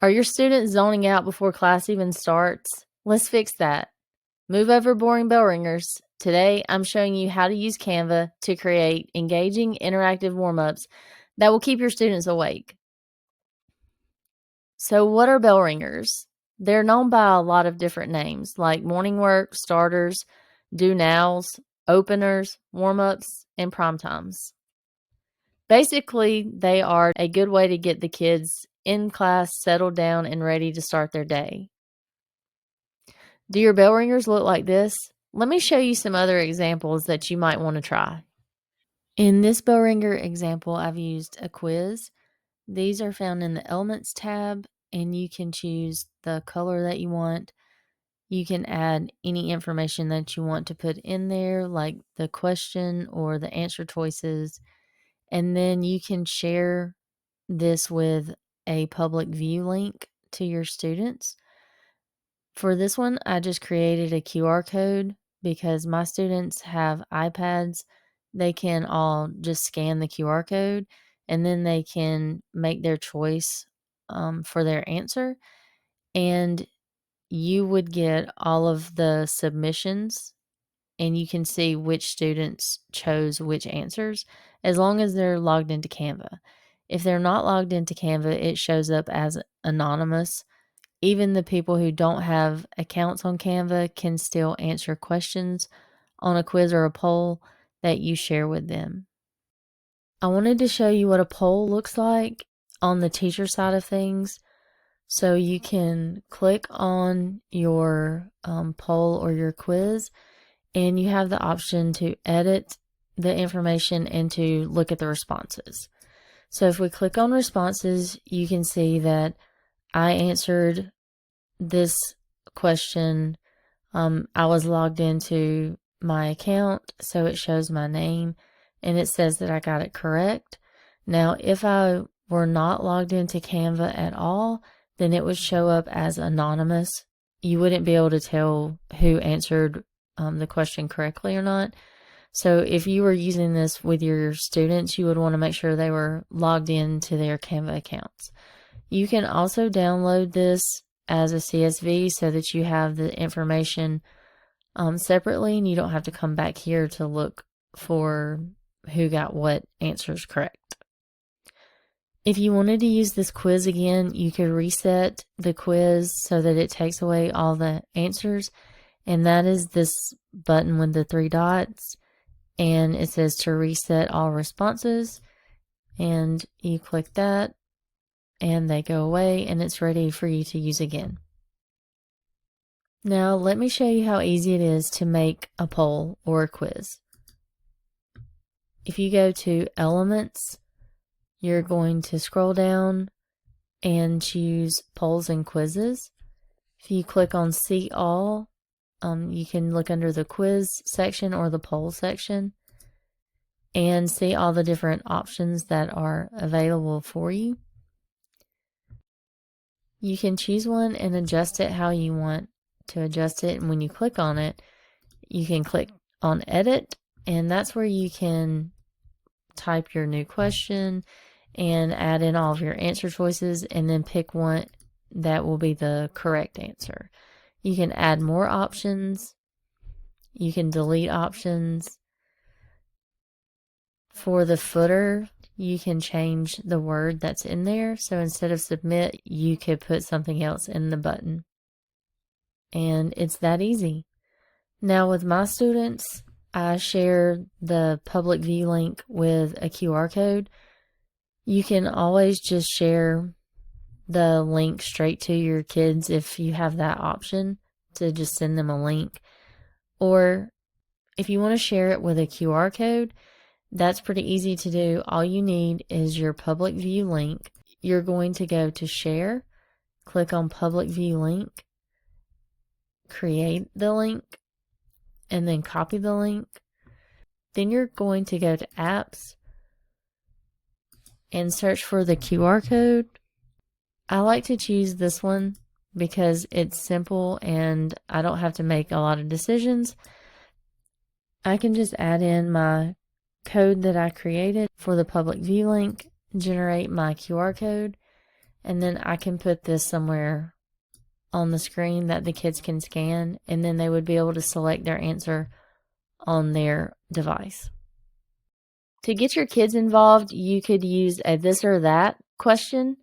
Are your students zoning out before class even starts? Let's fix that. Move over boring bell ringers. Today, I'm showing you how to use Canva to create engaging, interactive warm-ups that will keep your students awake. So what are bell ringers? They're known by a lot of different names like morning work, starters, do nows, openers, warm-ups, and prime times. Basically, they are a good way to get the kids in class settled down and ready to start their day. Do your bell ringers look like this? Let me show you some other examples that you might want to try. In this bell ringer example, I've used a quiz. These are found in the Elements tab, and you can choose the color that you want. You can add any information that you want to put in there, like the question or the answer choices. And then you can share this with a public view link to your students. For this one, I just created a QR code because my students have iPads. They can all just scan the QR code and then they can make their choice for their answer. And you would get all of the submissions and you can see which students chose which answers as long as they're logged into Canva. If they're not logged into Canva, it shows up as anonymous. Even the people who don't have accounts on Canva can still answer questions on a quiz or a poll that you share with them. I wanted to show you what a poll looks like on the teacher side of things. So you can click on your poll or your quiz, and you have the option to edit the information and to look at the responses. So if we click on responses, you can see that I answered this question. I was logged into my account, so it shows my name and it says that I got it correct. Now, if I were not logged into Canva at all, then it would show up as anonymous. You wouldn't be able to tell who answered the question correctly or not. So if you were using this with your students, you would want to make sure they were logged into their Canva accounts. You can also download this as a CSV so that you have the information separately and you don't have to come back here to look for who got what answers correct. If you wanted to use this quiz again, you could reset the quiz so that it takes away all the answers, and that is this button with the 3 dots, and it says to reset all responses, and you click that and they go away and it's ready for you to use again. Now let me show you how easy it is to make a poll or a quiz. If you go to Elements, you're going to scroll down and choose Polls and Quizzes. If you click on See All, you can look under the quiz section or the poll section and see all the different options that are available for you. You can choose one and adjust it how you want to adjust it, and when you click on it, you can click on Edit, and that's where you can type your new question and add in all of your answer choices and then pick one that will be the correct answer. You can add more options. You can delete options. For the footer, you can change the word that's in there. So instead of submit, you could put something else in the button. And it's that easy. Now with my students, I share the public view link with a QR code. You can always just share the link straight to your kids if you have that option to just send them a link. Or if you want to share it with a QR code, that's pretty easy to do. All you need is your public view link. You're going to go to Share, click on Public View Link, create the link, and then copy the link. Then you're going to go to Apps and search for the QR code. I like to choose this one because it's simple and I don't have to make a lot of decisions. I can just add in my code that I created for the public view link, generate my QR code, And then I can put this somewhere on the screen that the kids can scan, and then they would be able to select their answer on their device. To get your kids involved, you could use a this or that question.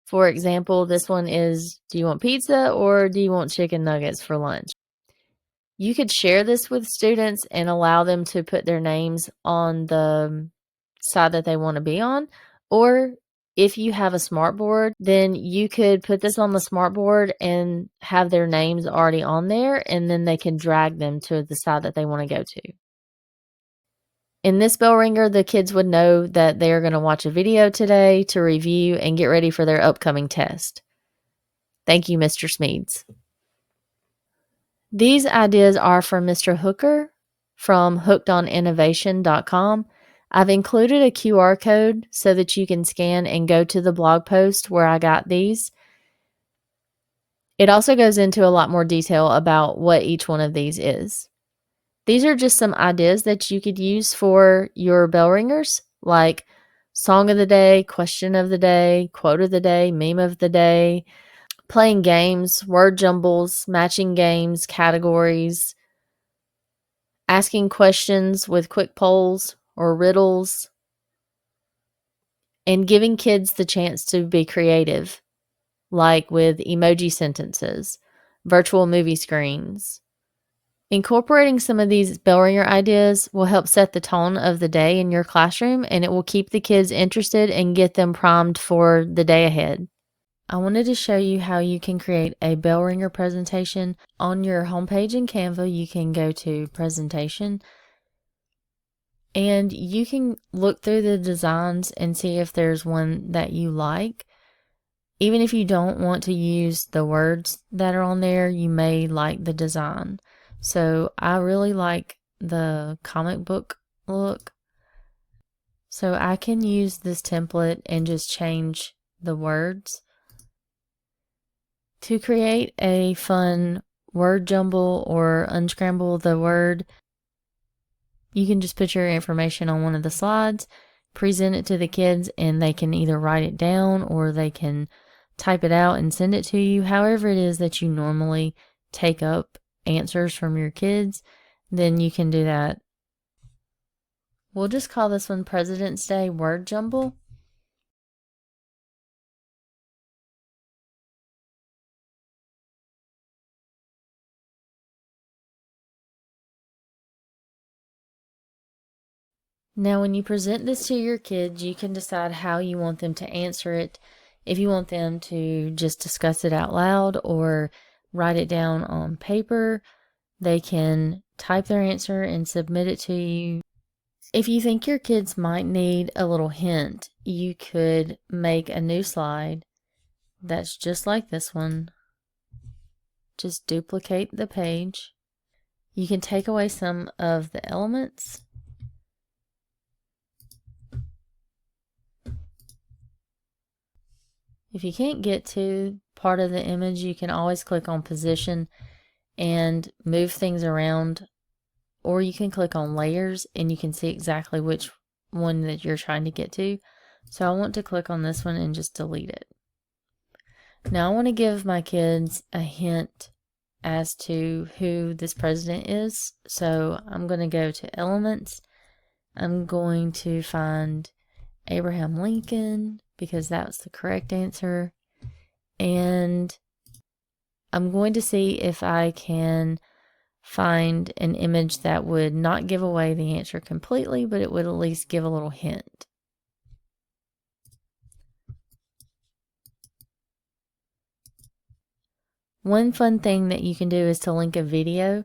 For example, this one is, do you want pizza or do you want chicken nuggets for lunch? You could share this with students and allow them to put their names on the side that they want to be on. Or if you have a smartboard, then you could put this on the smartboard and have their names already on there, and then they can drag them to the side that they want to go to. In this bell ringer, the kids would know that they are going to watch a video today to review and get ready for their upcoming test. Thank you, Mr. Smeeds. These ideas are from Mr. Hooker from hookedoninnovation.com. I've included a QR code so that you can scan and go to the blog post where I got these. It also goes into a lot more detail about what each one of these is. These are just some ideas that you could use for your bell ringers, like song of the day, question of the day, quote of the day, meme of the day, playing games, word jumbles, matching games, categories, asking questions with quick polls or riddles, and giving kids the chance to be creative, like with emoji sentences, virtual movie screens. Incorporating some of these bell ringer ideas will help set the tone of the day in your classroom, and it will keep the kids interested and get them primed for the day ahead. I wanted to show you how you can create a bell ringer presentation. On your homepage in Canva, you can go to Presentation, and you can look through the designs and see if there's one that you like. Even if you don't want to use the words that are on there, you may like the design. So I really like the comic book look. So I can use this template and just change the words. To create a fun word jumble or unscramble the word, you can just put your information on one of the slides, present it to the kids, and they can either write it down or they can type it out and send it to you. However it is that you normally take up answers from your kids, then you can do that. We'll just call this one President's Day Word Jumble. Now, when you present this to your kids, you can decide how you want them to answer it. If you want them to just discuss it out loud or write it down on paper, they can type their answer and submit it to you. If you think your kids might need a little hint, you could make a new slide that's just like this one. Just duplicate the page. You can take away some of the elements. If you can't get to part of the image, you can always click on position and move things around, or you can click on layers and you can see exactly which one that you're trying to get to. So I want to click on this one and just delete it. Now I want to give my kids a hint as to who this president is. So I'm going to go to Elements. I'm going to find Abraham Lincoln because that's the correct answer. And I'm going to see if I can find an image that would not give away the answer completely, but it would at least give a little hint. One fun thing that you can do is to link a video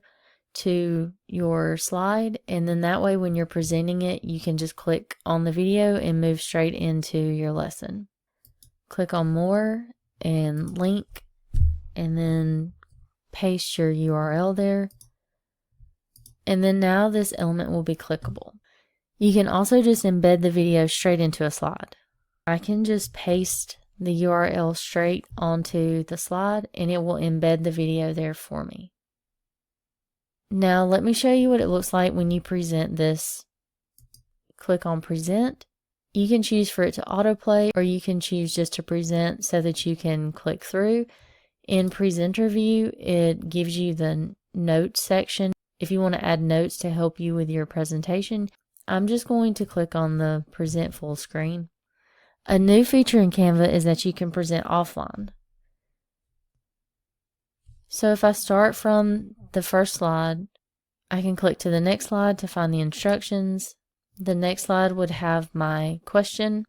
to your slide, and then that way when you're presenting it, you can just click on the video and move straight into your lesson. Click on More and Link, and then paste your URL there. And then now this element will be clickable. You can also just embed the video straight into a slide. I can just paste the URL straight onto the slide and it will embed the video there for me. Now let me show you what it looks like when you present this. Click on Present You can choose for it to autoplay, or you can choose just to present so that you can click through. In presenter view, it gives you the notes section. If you want to add notes to help you with your presentation, I'm just going to click on the present full screen. A new feature in Canva is that you can present offline. So if I start from the first slide, I can click to the next slide to find the instructions. The next slide would have my question.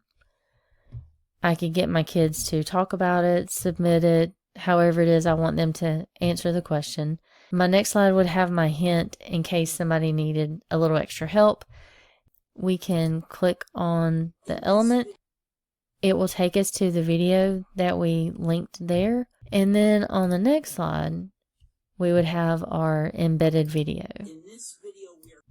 I could get my kids to talk about it, submit it, however it is I want them to answer the question. My next slide would have my hint in case somebody needed a little extra help. We can click on the element. It will take us to the video that we linked there. And then on the next slide, we would have our embedded video.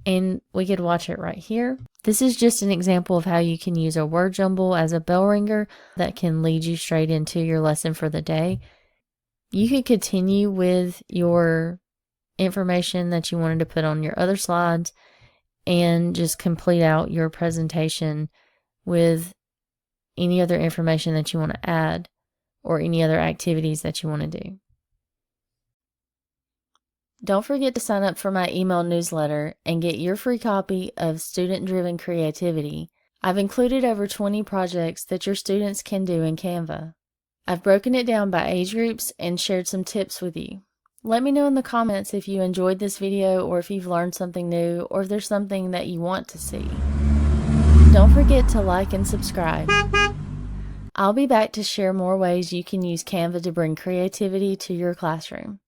And we could watch it right here. This is just an example of how you can use a word jumble as a bell ringer that can lead you straight into your lesson for the day. You could continue with your information that you wanted to put on your other slides and just complete out your presentation with any other information that you want to add or any other activities that you want to do. Don't forget to sign up for my email newsletter and get your free copy of Student-Driven Creativity. I've included over 20 projects that your students can do in Canva. I've broken it down by age groups and shared some tips with you. Let me know in the comments if you enjoyed this video or if you've learned something new or if there's something that you want to see. Don't forget to like and subscribe. I'll be back to share more ways you can use Canva to bring creativity to your classroom.